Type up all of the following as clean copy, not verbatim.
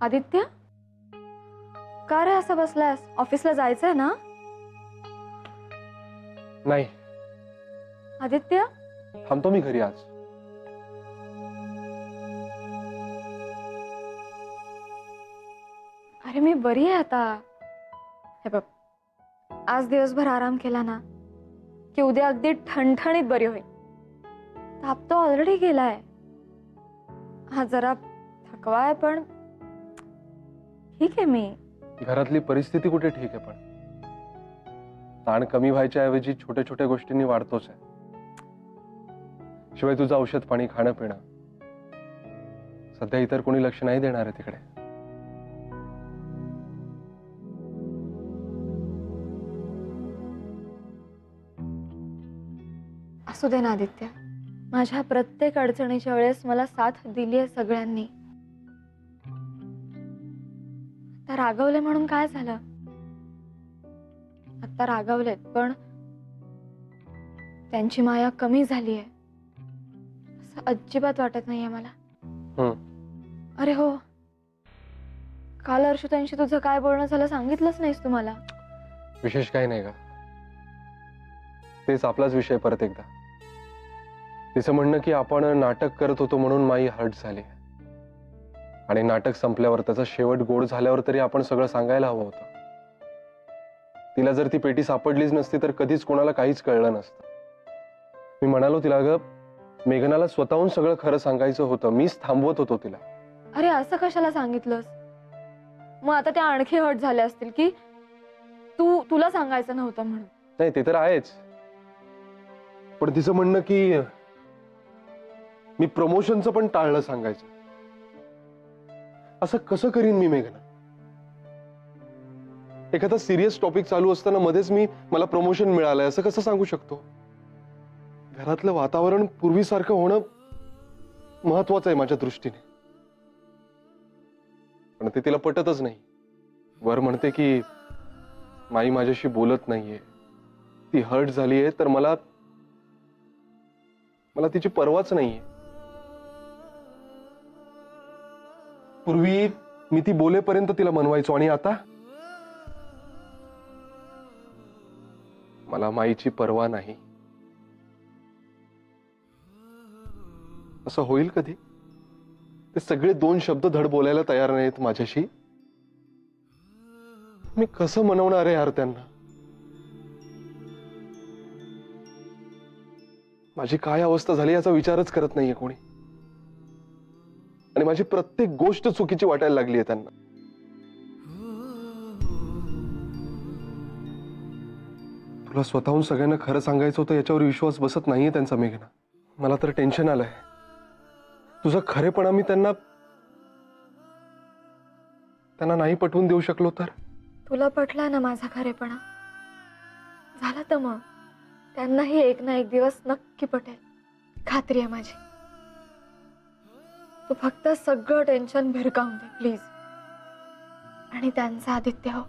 आदित्य, का रे असं बसलायस? ऑफिसला जायचंय ना? नाही आदित्य, थांबतो मी घरी आज. अरे मी बरी आहे आता. हे बघ, आज दिवसभर आराम केला ना की उद्या अगदी ठणठणीत बरी होईल. ताप तो ऑलरेडी गेलाय. हा जरा थकवा आहे पण ठीक आहे. मी घरातली परिस्थिती कुठे ठीक आहे, पण ताण कमी व्हायच्या ऐवजी छोट्या छोट्या गोष्टींनी वाढतोच आहे. शिवाय तुझं औषध पाणी खाणं पिणं, सध्या इतर कोणी लक्ष नाही देणार आहे तिकडे. असू दे ना आदित्य, माझ्या प्रत्येक अडचणीच्या वेळेस मला साथ दिली आहे सगळ्यांनी. आता रागवले म्हणून काय झालं? आता रागवलेत पण त्यांची माया कमी झाली आहे असं अजिबात वाटत नाहीये मला. अरे हो, काल अर्षुतांशी तुझं काय बोलणं झालं सांगितलंच नाहीस तू मला. विशेष काही नाही का, तेच आपलाच विषय परत एकदा. तिचं म्हणणं की आपण नाटक करत होतो म्हणून माई हर्ट झाली, आणि नाटक संपल्यावर त्याचा शेवट गोड झाल्यावर तरी आपण सगळं सांगायला हवं होतं. तिला जर ती पेटी सापडलीच नसती तर कधीच कोणाला काहीच कळलं नसतं. मी म्हणालो तिला, अगं मेघनाला स्वतःहून सगळं खरं सांगायचं होतं, मीच थांबवत होतो तिला. अरे असं कशाला सांगितलंस? मग आता त्या आणखी हर्ट झाल्या असतील की तुला सांगायचं नव्हतं म्हणून. नाही ते तर आहेच, पण तिचं म्हणणं की मी प्रमोशनचं पण टाळलं सांगायचं. असं कसं करीन मी मेघना? एखादा सिरियस टॉपिक चालू असताना मध्येच मला प्रमोशन मिळालंय असं कसं सांगू शकतो? घरातलं वातावरण पूर्वीसारखं होणं महत्वाचं आहे माझ्या दृष्टीने, पण ते तिला पटतच नाही. वर म्हणते की माई माझ्याशी बोलत नाहीये, ती हर्ट झालीये, तर मला तिची पर्वाच नाहीये. पूर्वी मी ती बोलेपर्यंत तिला मनवायचो, आणि आता मला माईची पर्वा नाही. असं होईल कधी? ते सगळे 2 शब्द धड बोलायला तयार नाहीत माझ्याशी. मी कसं मनवणार आहे यार त्यांना? माझी काय अवस्था झाली याचा विचारच करत नाहीये कोणी, आणि माझी प्रत्येक गोष्ट चुकीची वाटायला लागली आहे त्यांना. तुला स्वतःहून सगळ्यांना खरं सांगायचं होतं याच्यावर विश्वास बसत नाहीये त्यांचा मेघना. मला तर टेन्शन आलंय. तुझा खरेपणा मी त्यांना नाही पटवून देऊ शकलो तर? तुला पटला ना माझा खरेपणा? झालं तर मग त्यांनाही एक ना एक दिवस नक्की पटेल, खात्री आहे माझी. तू फक्त सगळं टेन्शन भिरकावून दे प्लीज, आणि त्यांचा आदित्य हो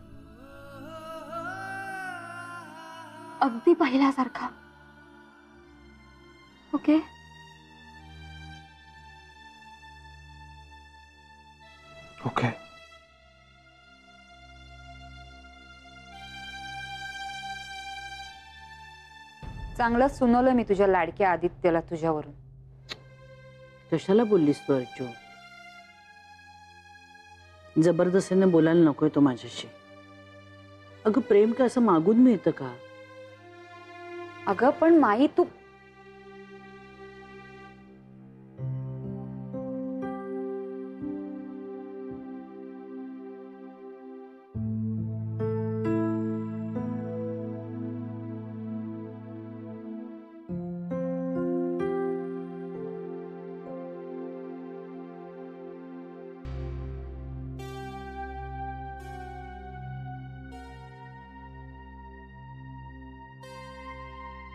अगदी पहिल्यासारखा. ओके? ओके. चांगलं सुनवलं मी तुझ्या लाडक्या आदित्यला तुझ्यावरून. कशाला बोललीस तू अर्जू? जबरदस्तीने बोलायला नकोय तो माझ्याशी. अगं प्रेम का असं मागून मिळतं का? अगं पण माई तू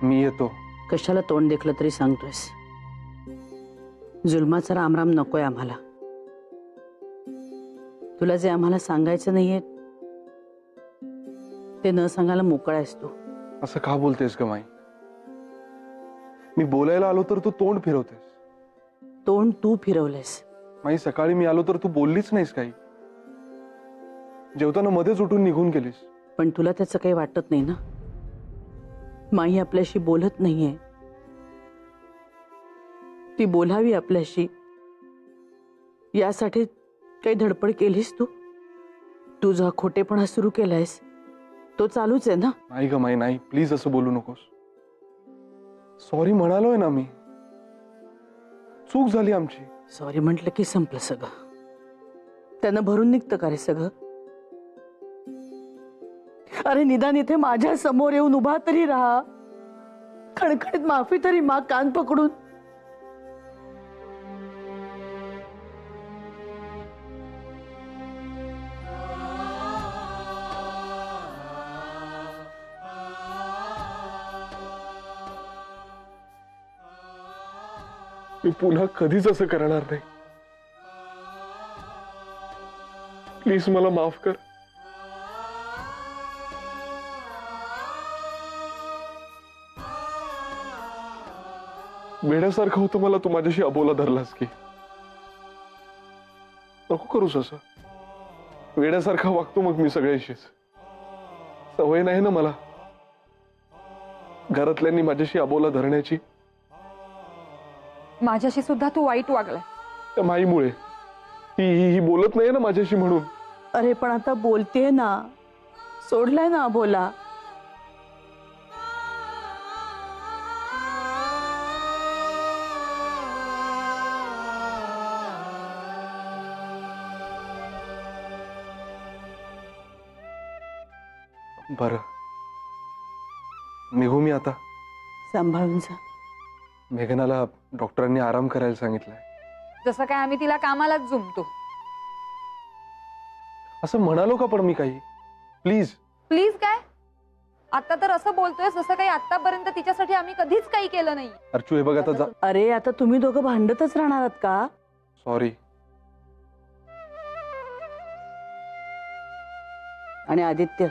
मी येतो. कशाला तोंड देखलं तरी सांगतोयस? जुलमाचा रामराम नकोय आम्हाला. तुला जे आम्हाला सांगायचं नाहीये ते न सांगायला मोकळा आहेस तू. असं का बोलतेस ग माई? मी बोलायला आलो तर तू तोंड फिरवतेस. तोंड तू फिरवलंयस. माई सकाळी मी आलो तर तू बोललीच नाहीस काही. जेवताना मध्येच उठून निघून गेलीस. पण तुला त्याचं काही वाटत नाही ना? माई आपल्याशी बोलत नाहीये. ती बोलावी आपल्याशी यासाठी काही धडपड केलीस तू? तुझा खोटेपणा सुरू केलायस तो चालूच आहे ना? नाही ग माई, नाही, प्लीज असं बोलू नकोस. सॉरी म्हणालोय ना मी. चूक झाली आमची. सॉरी म्हटलं की संपलं सगळं. त्यानं भरून निघतं का रे सगळं? अरे निदान इथे माझ्या समोर येऊन उभा तरी राहा. खणखणीत माफी तरी माग कान पकडून. मी पुन्हा कधीच असं करणार नाही. प्लीज मला माफ कर. वेड्यासारखं होतं मला तू माझ्याशी अबोला धरलास की. नको करूस असं. वेड्यासारखा वागतो मग मी सगळ्याशीच. सवय नाही ना मला घरातल्यांनी माझ्याशी अबोला धरण्याची. माझ्याशी सुद्धा तू वाईट वागलाय. त्या माईमुळे. ही बोलत नाही ना माझ्याशी म्हणून. अरे पण आता बोलतेय ना. सोडलाय ना बोला. बरं, निघू मी आता. सांभाळून जा. मेघनाला डॉक्टरांनी आराम करायला सांगितलंय. जसं काय आम्ही तिला कामालाच जुमतो. असं म्हणालो का पण मी काही? प्लीज. प्लीज काय? आता तर असं बोलतोय जसं काही आतापर्यंत तिच्यासाठी आम्ही कधीच काही केलं नाही. अर्चू, हे बघ आता जा. अरे आता तुम्ही दोघं भांडतच राहणार आहात का? सॉरी. आणि आदित्य,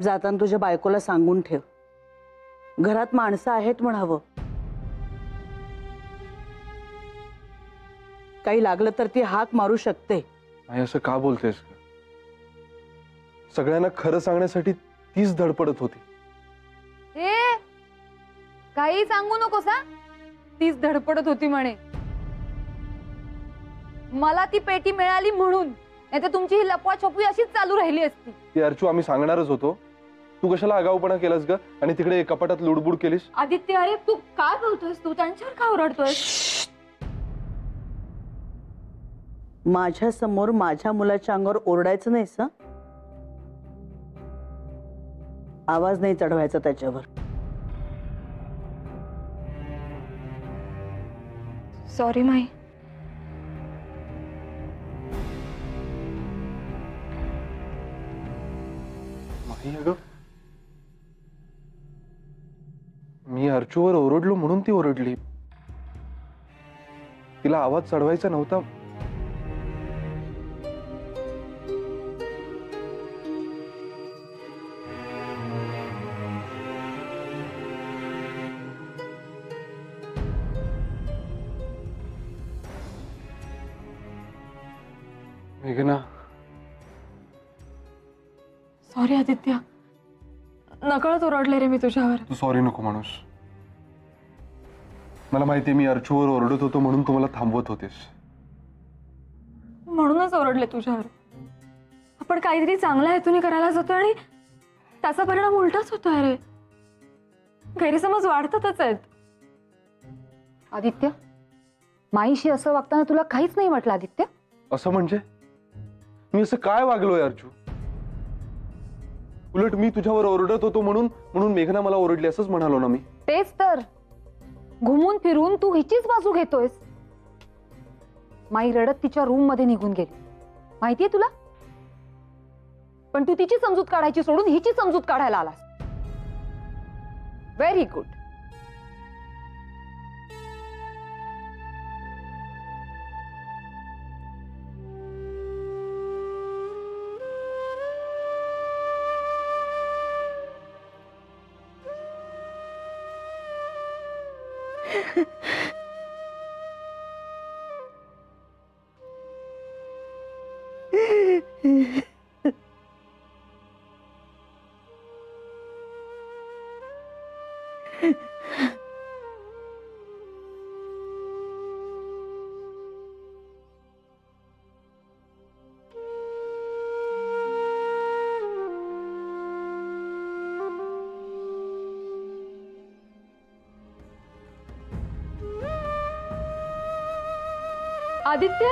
जाताना तुझ्या बायकोला सांगून ठेव, घरात माणसं आहेत म्हणावं. काही लागलं तर ती हाक मारू शकते. नाही, असं का बोलतेस? सगळ्यांना खरं सांगण्यासाठी तीच धडपडत होती. हे काही सांगू नकोस हा. तीच धडपडत होती म्हणे. मला ती पेटी मिळाली म्हणून, नाही तर तुमची ही लपवाछपवी अशीच चालू राहिली असती. ती अर्चू, आम्ही सांगणारच होतो. तू कशाला आगाऊपणा केलास ग आणि तिकडे कपाटात लुडबुड केलीस? आदित्य, अरे तू काय बोलतोयस? तू त्यांच्यावर का ओरडतोयस? माझ्या समोर माझ्या मुलाच्या अंगावर ओरडायचं नाहीस हं? आवाज नाही चढवायचा त्याच्यावर. Sorry my. माही, अगं मी अर्चूवर ओरडलो म्हणून ती ओरडली. तिला आवाज चढवायचा नव्हता. मेघना, सॉरी आदित्य, नकळत ओरडले रे मी तुझ्यावर. तू सॉरी नको माणूस. मला माहिती, मी अर्चूवर ओरडत होतो म्हणून तुम्हाला थांबवत होतेस. म्हणूनच ओरडले तुझ्यावर. आपण काहीतरी चांगल्या हेतूने करायला जातोय आणि त्याचा परिणाम उलटाच होतोय रे. गैरसमज वाढतातच आहेत. आदित्य, माईशी असं वागताना तुला काहीच नाही वाटलं आदित्य? असं म्हणजे मी असं काय वागलोय अर्चू? उलट मी तुझ्यावर ओरडत होतो म्हणून मेघना मला ओरडली असंच म्हणालो ना मी. तेच तर. घुमून फिरून तू हिचीच बाजू घेतोयस. माई रडत तिच्या रूम मध्ये निघून गेली, माहितीये तुला? पण तू तिची समजूत काढायची सोडून हिची समजूत काढायला आलास. Very good. आदित्य,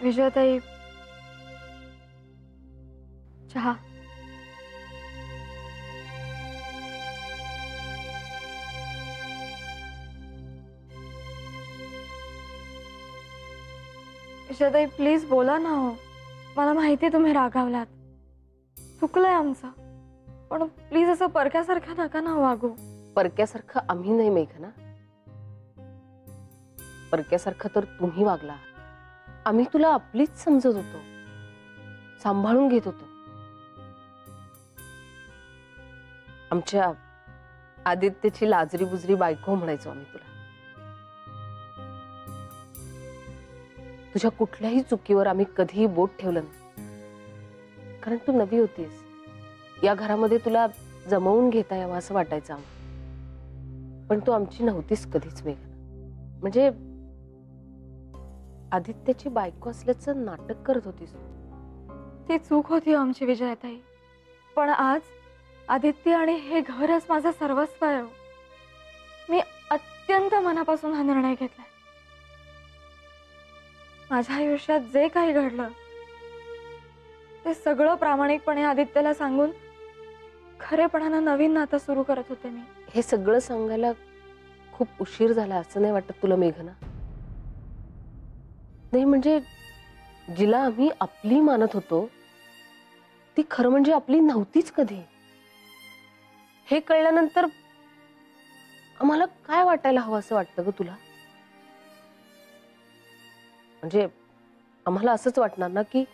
विजयाताई, चहा. विजयाताई प्लीज बोला ना हो. मला माहिती तुम्ही रागावलात, चुकलंय आमचं, पण प्लीज असं परक्यासारखं नका ना वागू. परक्यासारखं आम्ही नाही मेघना, परक्यासारखं तर तुम्ही वागला. आम्ही तुला आपलीच समजत होतो, सांभाळून घेत होतो. आमच्या आदित्यची लाजरी बुजरी बायको म्हणायचो आम्ही तुला. तुझ्या कुठल्याही चुकीवर आम्ही कधीही बोट ठेवलं नाही, कारण तू नवी होतीस. या घरामध्ये तुला जमवून घेता यावं असं वाटायचं आम्हाला, पण तू आमची नव्हतीस कधीच मेघना. म्हणजे आदित्यची बायको असल्याचं नाटक करत होतीस. ती चूक होती आमची विजयाताई, पण आज आदित्य आणि हे घरच माझं सर्वस्व आहे. मी अत्यंत मनापासून हा निर्णय घेतलाय. माझ्या आयुष्यात जे काही घडलं ते सगळं प्रामाणिकपणे आदित्यला सांगून खरेपणानं नवीन नातं सुरू करत होते मी. हे सगळं सांगायला खूप उशीर झाला असं नाही वाटत तुला मेघना? नाही म्हणजे जिला आम्ही आपली मानत होतो ती खरं म्हणजे आपली नव्हतीच कधी. हे कळल्यानंतर आम्हाला काय वाटायला हवं असं वाटतं ग तुला? म्हणजे आम्हाला असंच वाटणार ना की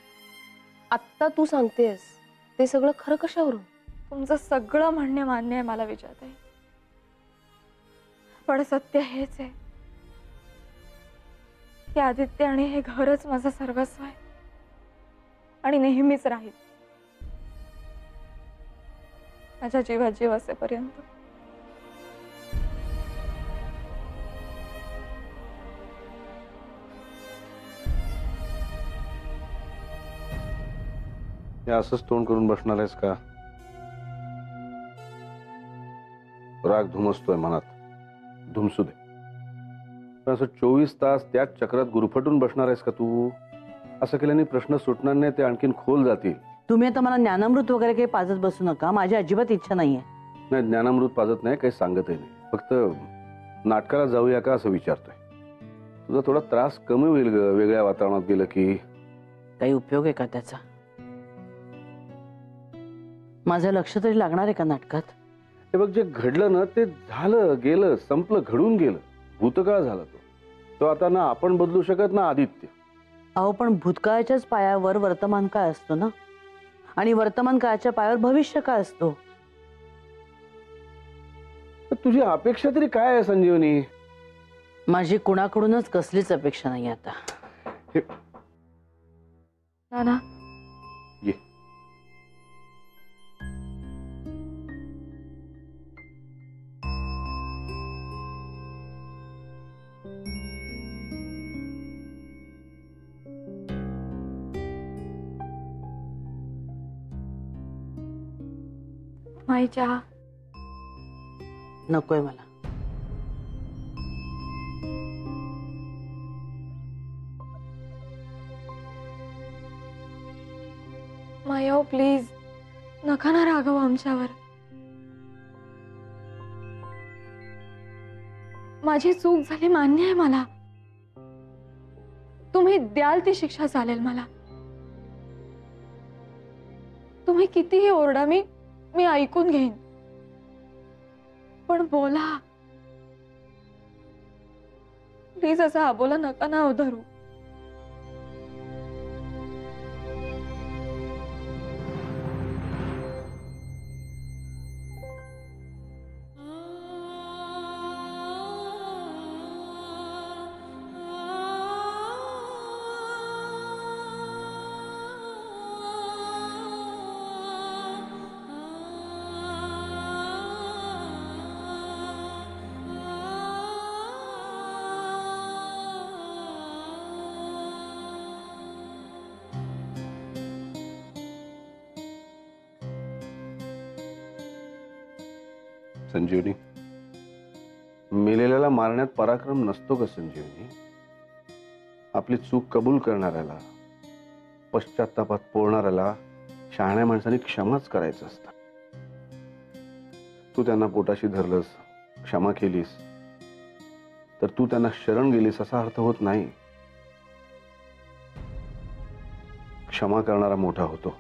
आत्ता तू सांगतेस ते सगळं खरं कशावरून? तुमचं सगळं म्हणणे मान्य आहे मला विजयाताई, पण सत्य हेच आहे की आदित्य आणि हे घरच माझं सर्वस्व आहे आणि नेहमीच राहील, माझ्या जीवात जीव असेपर्यंत. असंच तोंड करून बसणार आहेस का? राग धुमसतोय मनात, धुमसू दे. पण असं 24 तास त्याच चक्रात गुरफटून बसणार आहेस का तू? असं केल्याने प्रश्न सुटणार नाही, ते आणखीन खोल जातील. तुम्ही आता मला ज्ञानामृत वगैरे काही पाजत बसू नका, माझी अजिबात इच्छा नाहीये. नाही, ज्ञानामृत पाजत नाही, काही सांगतही नाही. फक्त नाटकाला जाऊया का असं विचारतोय. तुझा थोडा त्रास कमी होईल ग वेगळ्या वातावरणात गेलं की. काही उपयोग आहे का त्याचा? माझं लक्ष तरी लागणार आहे का नाटकात? हे बघ, जे घडलं ना ते झालं गेलं, संपलं, घडून गेलं, भूतकाळ झाला तो आता ना आपण बदलू शकत ना आदित्य. अहो पण भूतकाळाच्याच पायावर वर्तमान काळ असतो ना, आणि वर्तमान काळाच्या पायावर भविष्य काळ असतो. तुझी अपेक्षा तरी काय आहे संजीवनी? माझी कुणाकडूनच कसलीच अपेक्षा नाही आता. नाना, ये. माई चहा. नकोय मला. मायो प्लीज नका ना रागव आमच्यावर. माझी चूक झाली मान्य आहे मला, तुम्ही द्याल ती शिक्षा चालेल मला. तुम्ही कितीही ओरडा, मी ऐकून घेईन, पण बोला प्लीज. असा अबोला नका ना धरू. संजीवनी, मेलेल्याला मारण्यात पराक्रम नसतो का संजीवनी? आपली चूक कबूल करणाऱ्याला, पश्चात्तापात पोळणाऱ्याला शहाण्या माणसाने क्षमाच करायचं असतं. तू त्यांना पोटाशी धरलंस, क्षमा केलीस, तर तू त्यांना शरण गेलीस असा अर्थ होत नाही. क्षमा करणारा मोठा होतो.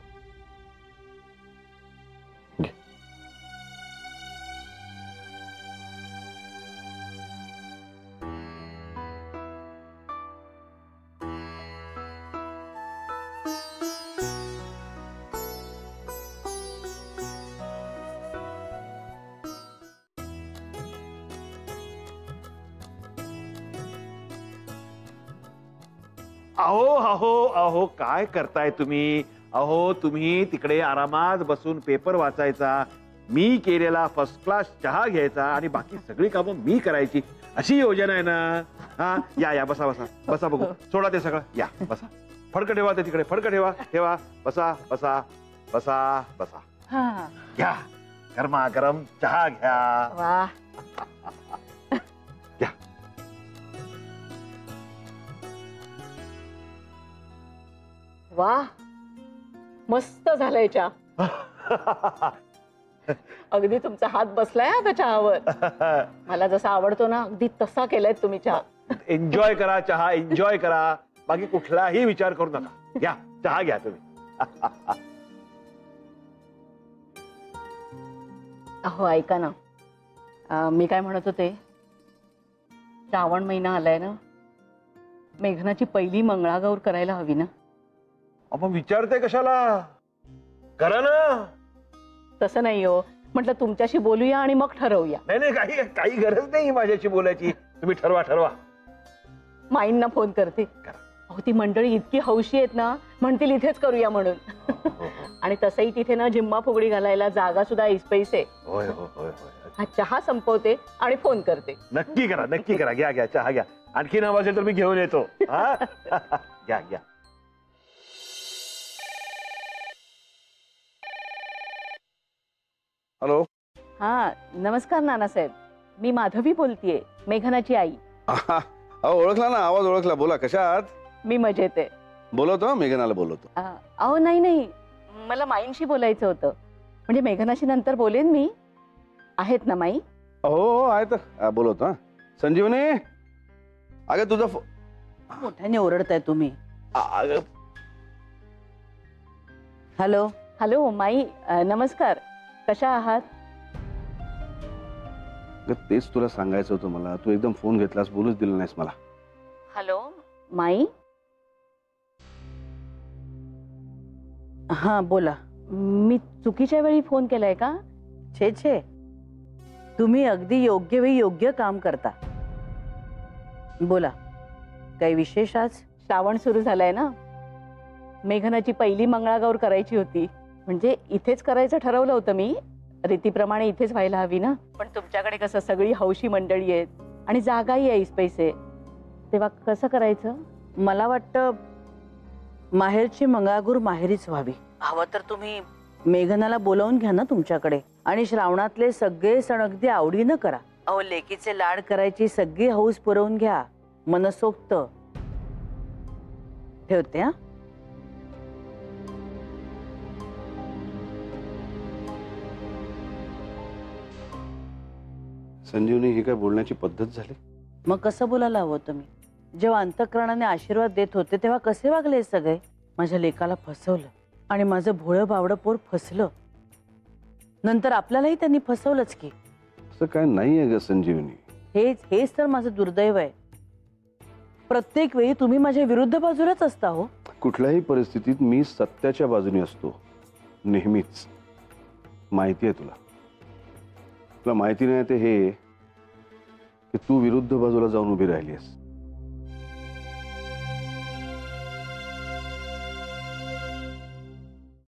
अहो अहो अहो काय करताय तुम्ही? अहो तुम्ही तिकडे आरामात बसून पेपर वाचायचा, मी केलेला फर्स्ट क्लास चहा घ्यायचा आणि बाकी सगळी कामं मी करायची, अशी योजना आहे ना? हा या या बसा बसा बसा, बघू सोडा ते सगळं, या बसा. फडकं ठेवा ते तिकडे, फडकं ठेवा ठेवा, बसा बसा बसा बसा. घ्या गरमागरम चहा घ्या. वा, वा, मस्त झालंय चहा. अगदी तुमचा हात बसलाय आता चहावर. मला जसा आवडतो ना अगदी तसा केलाय तुम्ही चहा. एन्जॉय करा चहा, एन्जॉय करा, बाकी कुठलाही विचार करू नका. घ्या चहा घ्या तुम्ही. अहो ऐका ना, मी काय म्हणत होते, श्रावण महिना आलाय ना, मेघनाची पहिली मंगळागौर करायला हवी ना. आपण विचारते कशाला, करा ना. तसं नाही हो, म्हटलं तुमच्याशी बोलूया आणि मग ठरवूया. नाही नाही, काही काही गरज नाही माझ्याशी बोलायची, तुम्ही ठरवा ठरवा. माईंना फोन करते. अहो ती मंडळी इतकी हौशी आहेत ना, म्हणतील इथेच करूया म्हणून. आणि तसंही तिथे ना जिम्मा फुगडी घालायला जागा सुद्धा ऐसपैसे. होय होय होय होय. हा चहा संपवते आणि फोन करते. नक्की करा नक्की करा. घ्या घ्या चहा घ्या. आणखी नाव असेल तर मी घेऊन येतो. हा घ्या घ्या. हॅलो. हा नमस्कार नानासाहेब, मी माधवी बोलतीये, मेघनाची आई. ओळखला ना, आवाज ओळखला. बोला, कशा आहात? मी मजेत आहे. बोलवतो, मेघनाला बोलवतो. अहो नाही नाही, मला माईंशी बोलायचं होतं. म्हणजे मेघनाशी नंतर बोलेन मी. आहेत ना माई? हो हो आहेत, बोलवतो. हा संजीवनी, अगं तुझा मोठ्याने ओरडताय तुम्ही. हॅलो हॅलो माई, नमस्कार, कशा आहात? तेच तुला सांगायचं होतं मला. तू एकदम फोन घेतलास, बोलूच दिलं नाहीस मला. हॅलो माई. हा बोला. मी चुकीच्या वेळी फोन केलाय का? छे छे, तुम्ही अगदी योग्य वेळी योग्य काम करता. बोला, काही विशेष? आज श्रावण सुरू झालाय ना, मेघनाची पहिली मंगळागौर करायची होती. म्हणजे इथेच करायचं ठरवलं होतं मी, रीतीप्रमाणे इथेच व्हायला हवी ना. पण तुमच्याकडे कसं सगळी हौशी मंडळी आहेत आणि जागाही आहे पैसे, तेव्हा कसं करायचं? मला वाटतं माहेरची मंगळागौर माहेरीच व्हावी. हवं तर तुम्ही मेघनाला बोलावून घ्या ना तुमच्याकडे, आणि श्रावणातले सगळे सण अगदी आवडीनं करा. अहो लेकीचे लाड करायची सगळी हौस पुरवून घ्या, मनसोक्त. ठेवते. हा संजीवनी, ही काय बोलण्याची पद्धत झाली? मग कसं बोलायला हवं तुम्ही? जेव्हा अंतःकरणाने आशीर्वाद देत होते तेव्हा कसे वागले सगळे? माझ्या लेकाला फसवलं आणि माझं भोळं बावडं पोर फसलं. नंतर आपल्यालाही त्यांनी फसवलंच की. असं काय नाहीये ग संजीवनी. हेच तर माझं दुर्दैव आहे. प्रत्येक वेळी तुम्ही माझ्या विरुद्ध बाजूलाच असता हो. कुठल्याही परिस्थितीत मी सत्याच्या बाजूने असतो नेहमीच. माहिती आहे तुला. तुला माहिती नाही ते हे की तू विरुद्ध बाजूला जाऊन उभी राहिलीस.